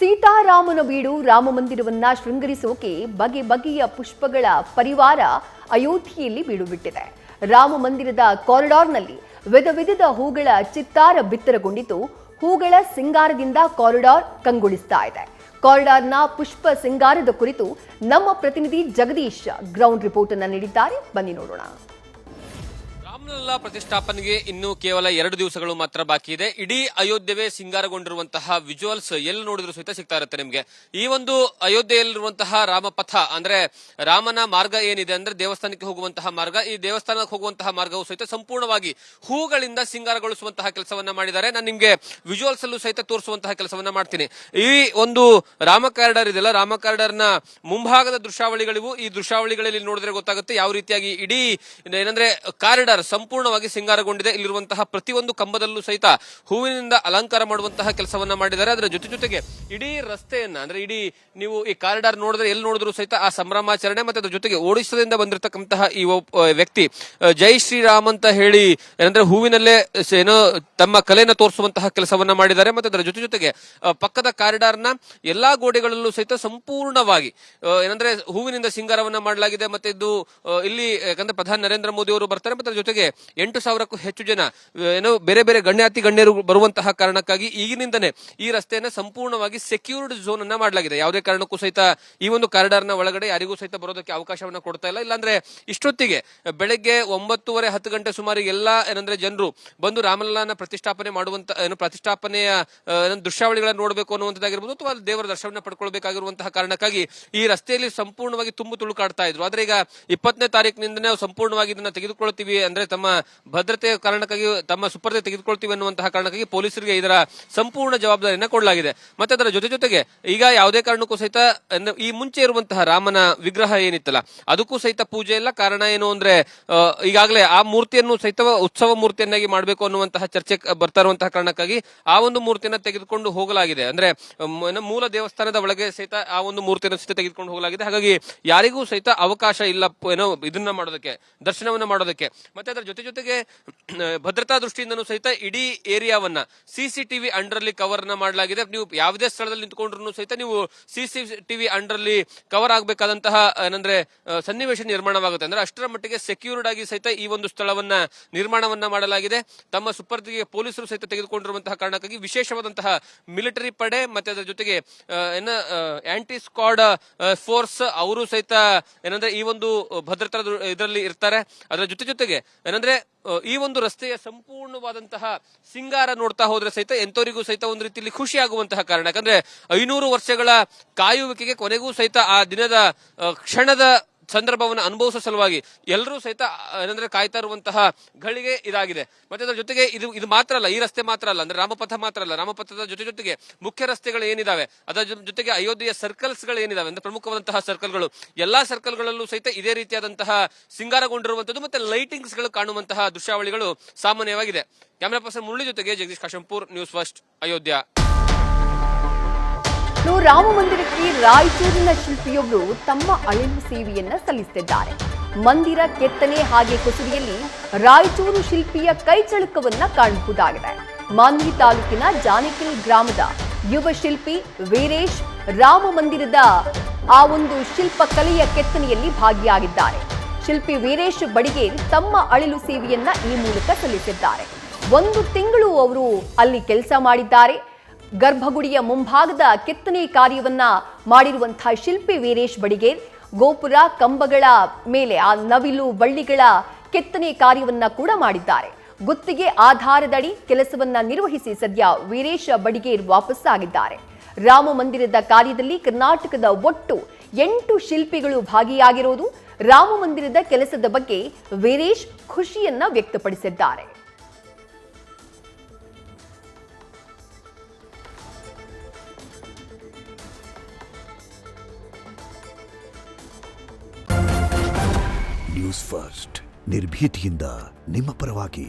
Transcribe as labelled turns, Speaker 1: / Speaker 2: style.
Speaker 1: ಸೀತಾರಾಮನ ಬೀಡು ರಾಮ ಮಂದಿರವನ್ನ ಶೃಂಗರಿಸೋಕೆ ಬಗೆ ಬಗೆಯ ಪುಷ್ಪಗಳ ಪರಿವಾರ ಅಯೋಧ್ಯೆಯಲ್ಲಿ ಬೀಡು ಬಿಟ್ಟಿದೆ. ರಾಮ ಮಂದಿರದ ಕಾರಿಡಾರ್ನಲ್ಲಿ ವಿಧ ವಿಧದ ಹೂಗಳ ಚಿತ್ತಾರ ಬಿತ್ತರಗೊಂಡಿದ್ದು, ಹೂಗಳ ಸಿಂಗಾರದಿಂದ ಕಾರಿಡಾರ್ ಕಂಗೊಳಿಸ್ತಾ ಇದೆ. ಕಾರಿಡಾರ್ನ ಪುಷ್ಪ ಸಿಂಗಾರದ ಕುರಿತು ನಮ್ಮ ಪ್ರತಿನಿಧಿ ಜಗದೀಶ್ ಗ್ರೌಂಡ್ ರಿಪೋರ್ಟ್ ಅನ್ನು ನೀಡಿದ್ದಾರೆ. ಬನ್ನಿ ನೋಡೋಣ.
Speaker 2: ರಾಮಲಲ್ಲಾ ಪ್ರತಿಷ್ಠಾಪನೆಗೆ ಇನ್ನು ಕೇವಲ 2 ದಿವಸಗಳು ಮಾತ್ರ ಬಾಕಿ ಇದೆ. ಇಡೀ ಅಯೋಧ್ಯೆವೇ ಸಿಂಗಾರಗೊಂಡಿರುವಂತಹ ವಿಜುವಲ್ಸ್ ಎಲ್ಲಿ ನೋಡಿದ್ರು ಸಹಿತ ಸಿಗ್ತಾ ಇರುತ್ತೆ ನಿಮಗೆ. ಈ ಒಂದು ಅಯೋಧ್ಯೆಯಲ್ಲಿರುವಂತಹ ರಾಮಪಥ ಅಂದ್ರೆ ರಾಮನ ಮಾರ್ಗ ಏನಿದೆ ಅಂದ್ರೆ ದೇವಸ್ಥಾನಕ್ಕೆ ಹೋಗುವಂತಹ ಮಾರ್ಗ, ಈ ದೇವಸ್ಥಾನಕ್ಕೆ ಹೋಗುವಂತಹ ಮಾರ್ಗವು ಸಹಿತ ಸಂಪೂರ್ಣವಾಗಿ ಹೂಗಳಿಂದ ಸಿಂಗಾರಗೊಳಿಸುವಂತಹ ಕೆಲಸವನ್ನ ಮಾಡಿದ್ದಾರೆ. ನಾನು ನಿಮ್ಗೆ ವಿಜುವಲ್ಸ್ ಅಲ್ಲೂ ಸಹಿತ ತೋರಿಸುವಂತಹ ಕೆಲಸವನ್ನ ಮಾಡ್ತೀನಿ. ಈ ಒಂದು ರಾಮ ಕಾರಿಡಾರ್ ಇದೆಯಲ್ಲ, ರಾಮ ಕಾರಿಡಾರ್ ನ ಮುಂಭಾಗದ ದೃಶ್ಯಾವಳಿಗಳಿವು. ಈ ದೃಶ್ಯಾವಳಿಗಳಲ್ಲಿ ನೋಡಿದ್ರೆ ಗೊತ್ತಾಗುತ್ತೆ ಯಾವ ರೀತಿಯಾಗಿ ಇಡೀ ಏನಂದ್ರೆ ಕಾರಿಡಾರ್ ಸಂಪೂರ್ಣವಾಗಿ ಸಿಂಗಾರಗೊಂಡಿದೆ. ಇಲ್ಲಿರುವಂತಹ ಪ್ರತಿಯೊಂದು ಕಂಬದಲ್ಲೂ ಸಹಿತ ಹೂವಿನಿಂದ ಅಲಂಕಾರ ಮಾಡುವಂತಹ ಕೆಲಸವನ್ನ ಮಾಡಿದ್ದಾರೆ. ಅದರ ಜೊತೆಗೆ ಇಡೀ ರಸ್ತೆಯನ್ನ ಅಂದ್ರೆ ಇಡೀ ನೀವು ಈ ಕಾರಿಡಾರ್ ನೋಡಿದ್ರೆ ಎಲ್ಲಿ ನೋಡಿದ್ರು ಸಹಿತ ಆ ಸಂಭ್ರಮಾಚರಣೆ, ಮತ್ತೆ ಅದ್ರ ಜೊತೆಗೆ ಒಡಿಶಾದಿಂದ ಬಂದಿರತಕ್ಕಂತಹ ಈ ವ್ಯಕ್ತಿ ಜೈ ಶ್ರೀರಾಮ್ ಅಂತ ಹೇಳಿ ಏನಂದ್ರೆ ಹೂವಿನಲ್ಲೇ ಏನೋ ತಮ್ಮ ಕಲೆಯನ್ನು ತೋರಿಸುವಂತಹ ಕೆಲಸವನ್ನ ಮಾಡಿದ್ದಾರೆ. ಮತ್ತೆ ಅದರ ಜೊತೆಗೆ ಪಕ್ಕದ ಕಾರಿಡಾರ್ನ ಎಲ್ಲಾ ಗೋಡೆಗಳಲ್ಲೂ ಸಹಿತ ಸಂಪೂರ್ಣವಾಗಿ ಏನಂದ್ರೆ ಹೂವಿನಿಂದ ಸಿಂಗಾರವನ್ನ ಮಾಡಲಾಗಿದೆ. ಮತ್ತೆ ಇದು ಇಲ್ಲಿ ಯಾಕಂದ್ರೆ ಪ್ರಧಾನಿ ನರೇಂದ್ರ ಮೋದಿ ಅವರು ಬರ್ತಾರೆ, ಮತ್ತೆ ಜೊತೆಗೆ 8,000ಕ್ಕೂ ಹೆಚ್ಚು ಜನ ಏನೋ ಬೇರೆ ಬೇರೆ ಗಣ್ಯರು ಬರುವಂತಹ ಕಾರಣಕ್ಕಾಗಿ ಈಗಿನಿಂದನೇ ಈ ರಸ್ತೆಯನ್ನ ಸಂಪೂರ್ಣವಾಗಿ ಸೆಕ್ಯೂರ್ಡ್ ಝೋನ್ ಅನ್ನ ಮಾಡಲಾಗಿದೆ. ಯಾವುದೇ ಕಾರಣಕ್ಕೂ ಸಹಿತ ಈ ಒಂದು ಕಾರಿಡಾರ್ ನ ಒಳಗಡೆ ಯಾರಿಗೂ ಸಹಿತ ಬರೋದಕ್ಕೆ ಅವಕಾಶವನ್ನ ಕೊಡ್ತಾ ಇಲ್ಲ. ಇಲ್ಲಾಂದ್ರೆ ಇಷ್ಟೊತ್ತಿಗೆ ಬೆಳಗ್ಗೆ 9:30-10 ಗಂಟೆ ಸುಮಾರಿಗೆ ಎಲ್ಲಾ ಏನಂದ್ರೆ ಜನರು ಬಂದು ರಾಮಲಲ್ಲಾನ ಪ್ರತಿಷ್ಠಾಪನೆ ಮಾಡುವಂತ ಪ್ರತಿಷ್ಠಾಪನೆಯ ದೃಶ್ಯಾವಳಿಗಳನ್ನ ನೋಡಬೇಕು ಅನ್ನುವಂಥದ್ದಾಗಿರ್ಬೋದು ಅಥವಾ ದೇವರ ದರ್ಶನ ಪಡ್ಕೊಳ್ಬೇಕಾಗಿರುವಂತಹ ಕಾರಣಕ್ಕಾಗಿ ಈ ರಸ್ತೆಯಲ್ಲಿ ಸಂಪೂರ್ಣವಾಗಿ ತುಂಬು ತುಳುಕಾಡ್ತಾ ಇದ್ರು. ಆದ್ರೆ ಈಗ 20ನೇ ತಾರೀಕಿನಿಂದನೇ ನಾವು ಸಂಪೂರ್ಣವಾಗಿ ಇದನ್ನ ತೆಗೆದುಕೊಳ್ತೀವಿ ಅಂದ್ರೆ ತಮ್ಮ ಭದ್ರತೆಯ ಕಾರಣಕ್ಕಾಗಿ ತಮ್ಮ ಸುಪರ್ದೆ ತೆಗೆದುಕೊಳ್ತೀವಿ ಅನ್ನುವಂತಹ ಕಾರಣಕ್ಕಾಗಿ ಪೊಲೀಸರಿಗೆ ಇದರ ಸಂಪೂರ್ಣ ಜವಾಬ್ದಾರಿಯನ್ನು ಕೊಡಲಾಗಿದೆ. ಮತ್ತೆ ಅದರ ಜೊತೆಗೆ ಈಗ ಯಾವುದೇ ಕಾರಣಕ್ಕೂ ಸಹಿತ ಈ ಮುಂಚೆ ಇರುವಂತಹ ರಾಮನ ವಿಗ್ರಹ ಏನಿತ್ತಲ್ಲ ಅದಕ್ಕೂ ಸಹಿತ ಪೂಜೆ ಇಲ್ಲ. ಕಾರಣ ಏನು ಅಂದ್ರೆ ಈಗಾಗಲೇ ಆ ಮೂರ್ತಿಯನ್ನು ಸಹಿತ ಉತ್ಸವ ಮೂರ್ತಿಯನ್ನಾಗಿ ಮಾಡಬೇಕು ಅನ್ನುವಂತಹ ಚರ್ಚೆ ಬರ್ತಾ ಇರುವಂತಹ ಕಾರಣಕ್ಕಾಗಿ ಆ ಒಂದು ಮೂರ್ತಿಯನ್ನ ತೆಗೆದುಕೊಂಡು ಹೋಗಲಾಗಿದೆ. ಅಂದ್ರೆ ಮೂಲ ದೇವಸ್ಥಾನದ ಒಳಗೆ ಸಹಿತ ಆ ಒಂದು ಮೂರ್ತಿಯನ್ನು ಸಹಿತ ತೆಗೆದುಕೊಂಡು ಹೋಗಲಾಗಿದೆ. ಹಾಗಾಗಿ ಯಾರಿಗೂ ಸಹಿತ ಅವಕಾಶ ಇಲ್ಲ ಏನೋ ಇದನ್ನ ಮಾಡೋದಕ್ಕೆ, ದರ್ಶನವನ್ನ ಮಾಡೋದಕ್ಕೆ. ಮತ್ತೆ ಅದರ ಜೊತೆಗೆ ಭದ್ರತಾ ದೃಷ್ಟಿಯಿಂದನೂ ಸಹಿತ ಇಡೀ ಏರಿಯಾವನ್ನ ಸಿಸಿಟಿವಿ ಅಂಡರ್ ಅಲ್ಲಿ ಕವರ್ ನ ಮಾಡಲಾಗಿದೆ. ನೀವು ಯಾವುದೇ ಸ್ಥಳದಲ್ಲಿ ನಿಂತ್ಕೊಂಡ್ರು ಸಹಿತ ನೀವು ಸಿಸಿಟಿವಿ ಅಂಡರ್ ಅಲ್ಲಿ ಕವರ್ ಆಗಬೇಕಾದಂತಹ ಏನಂದ್ರೆ ಸನ್ನಿವೇಶ ನಿರ್ಮಾಣವಾಗುತ್ತೆ. ಅಂದ್ರೆ ಅಷ್ಟರ ಮಟ್ಟಿಗೆ ಸೆಕ್ಯೂರ್ಡ್ ಆಗಿ ಸಹಿತ ಈ ಒಂದು ಸ್ಥಳವನ್ನ ನಿರ್ಮಾಣವನ್ನ ಮಾಡಲಾಗಿದೆ. ತಮ್ಮ ಸುಪರ್ದಿಗೆ ಪೊಲೀಸರು ಸಹಿತ ತೆಗೆದುಕೊಂಡಿರುವಂತಹ ಕಾರಣಕ್ಕಾಗಿ ವಿಶೇಷವಾದಂತಹ ಮಿಲಿಟರಿ ಪಡೆ ಮತ್ತೆ ಅದರ ಜೊತೆಗೆ ಆಂಟಿ ಸ್ಕ್ವಾಡ್ ಫೋರ್ಸ್ ಅವರು ಸಹಿತ ಏನಂದ್ರೆ ಈ ಒಂದು ಭದ್ರತಾ ಇದರಲ್ಲಿ ಇರ್ತಾರೆ. ಅದರ ಜೊತೆಗೆ ಏನಂದ್ರೆ ಈ ಒಂದು ರಸ್ತೆಯ ಸಂಪೂರ್ಣವಾದಂತಹ ಸಿಂಗಾರ ನೋಡ್ತಾ ಹೋದ್ರೆ ಸಹಿತ ಎಂತವರಿಗೂ ಸಹಿತ ಒಂದು ರೀತಿಯಲ್ಲಿ ಖುಷಿ ಆಗುವಂತಹ ಕಾರಣ. ಯಾಕಂದ್ರೆ 500 ವರ್ಷಗಳ ಕಾಯುವಿಕೆಗೆ ಕೊನೆಗೂ ಸಹಿತ ಆ ದಿನದ ಕ್ಷಣದ ಸಂದರ್ಭವನ್ನು ಅನುಭವಿಸುವ ಸಲುವಾಗಿ ಎಲ್ಲರೂ ಸಹಿತ ಏನಂದ್ರೆ ಕಾಯ್ತಾ ಇರುವಂತಹ ಗಳಿಗೆ ಇದಾಗಿದೆ. ಮತ್ತೆ ಅದರ ಜೊತೆಗೆ ಇದು ಮಾತ್ರ ಅಲ್ಲ, ಈ ರಸ್ತೆ ಮಾತ್ರ ಅಲ್ಲ, ಅಂದ್ರೆ ರಾಮಪಥ ಮಾತ್ರ ಅಲ್ಲ, ರಾಮಪಥದ ಜೊತೆಗೆ ಮುಖ್ಯ ರಸ್ತೆಗಳು ಏನಿದಾವೆ ಅದರ ಜೊತೆಗೆ ಅಯೋಧ್ಯೆಯ ಸರ್ಕಲ್ಸ್ ಗಳು ಏನಿದಾವೆ ಅಂದ್ರೆ ಪ್ರಮುಖವಾದಂತಹ ಸರ್ಕಲ್ಗಳು, ಎಲ್ಲಾ ಸರ್ಕಲ್ಗಳಲ್ಲೂ ಸಹಿತ ಇದೇ ರೀತಿಯಾದಂತಹ ಸಿಂಗಾರಗೊಂಡಿರುವಂತದ್ದು ಮತ್ತೆ ಲೈಟಿಂಗ್ಸ್ ಗಳು ಕಾಣುವಂತಹ ದೃಶ್ಯಾವಳಿಗಳು ಸಾಮಾನ್ಯವಾಗಿದೆ. ಕ್ಯಾಮೆರಾ ಪರ್ಸನ್ ಮುರಳಿ ಜೊತೆಗೆ ಜಗದೀಶ್ ಕಾಶಂಪುರ್, ನ್ಯೂಸ್ ಫಸ್ಟ್, ಅಯೋಧ್ಯ.
Speaker 1: ರಾಮ ಮಂದಿರಕ್ಕೆ ರಾಯಚೂರಿನ ಶಿಲ್ಪಿಯೊಬ್ಬರು ತಮ್ಮ ಅಳಿಲು ಸೇವೆಯನ್ನ ಸಲ್ಲಿಸುತ್ತಿದ್ದಾರೆ. ಮಂದಿರ ಕೆತ್ತನೆ ಹಾಗೆ ಕುಸುರಿಯಲ್ಲಿ ರಾಯಚೂರು ಶಿಲ್ಪಿಯ ಕೈಚಳಕವನ್ನ ಕಾಣಬಹುದಾಗಿದೆ. ಮಾನ್ವಿ ತಾಲೂಕಿನ ಜಾನಕಿಲ್ ಗ್ರಾಮದ ಯುವ ಶಿಲ್ಪಿ ವೀರೇಶ್ ರಾಮ ಮಂದಿರದ ಆ ಒಂದು ಶಿಲ್ಪ ಕಲೆಯ ಕೆತ್ತನೆಯಲ್ಲಿ ಭಾಗಿಯಾಗಿದ್ದಾರೆ. ಶಿಲ್ಪಿ ವೀರೇಶ್ ಬಡಿಗೇರ್ ತಮ್ಮ ಅಳಿಲು ಸೇವೆಯನ್ನ ಈ ಮೂಲಕ ಸಲ್ಲಿಸಿದ್ದಾರೆ. 1 ತಿಂಗಳು ಅವರು ಅಲ್ಲಿ ಕೆಲಸ ಮಾಡಿದ್ದಾರೆ. ಗರ್ಭಗುಡಿಯ ಮುಂಭಾಗದ ಕೆತ್ತನೆ ಕಾರ್ಯವನ್ನ ಮಾಡಿರುವಂತಹ ಶಿಲ್ಪಿ ವೀರೇಶ್ ಬಡಿಗೇರ್ ಗೋಪುರ ಕಂಬಗಳ ಮೇಲೆ ಆ ನವಿಲು ಬಳ್ಳಿಗಳ ಕೆತ್ತನೆ ಕಾರ್ಯವನ್ನ ಕೂಡ ಮಾಡಿದ್ದಾರೆ. ಗುತ್ತಿಗೆ ಆಧಾರದಡಿ ಕೆಲಸವನ್ನ ನಿರ್ವಹಿಸಿ ಸದ್ಯ ವೀರೇಶ್ ಬಡಿಗೇರ್ ವಾಪಸ್ಸಾಗಿದ್ದಾರೆ. ರಾಮ ಮಂದಿರದ ಕಾರ್ಯದಲ್ಲಿ ಕರ್ನಾಟಕದ ಒಟ್ಟು 8 ಶಿಲ್ಪಿಗಳು ಭಾಗಿಯಾಗಿರುವುದು. ರಾಮ ಮಂದಿರದ ಕೆಲಸದ ಬಗ್ಗೆ ವೀರೇಶ್ ಖುಷಿಯನ್ನ ವ್ಯಕ್ತಪಡಿಸಿದ್ದಾರೆ.
Speaker 3: ನ್ಯೂಸ್ ಫಸ್ಟ್ ನಿರ್ಭೀತಿಯಿಂದ ನಿಮ್ಮ ಪರವಾಗಿ.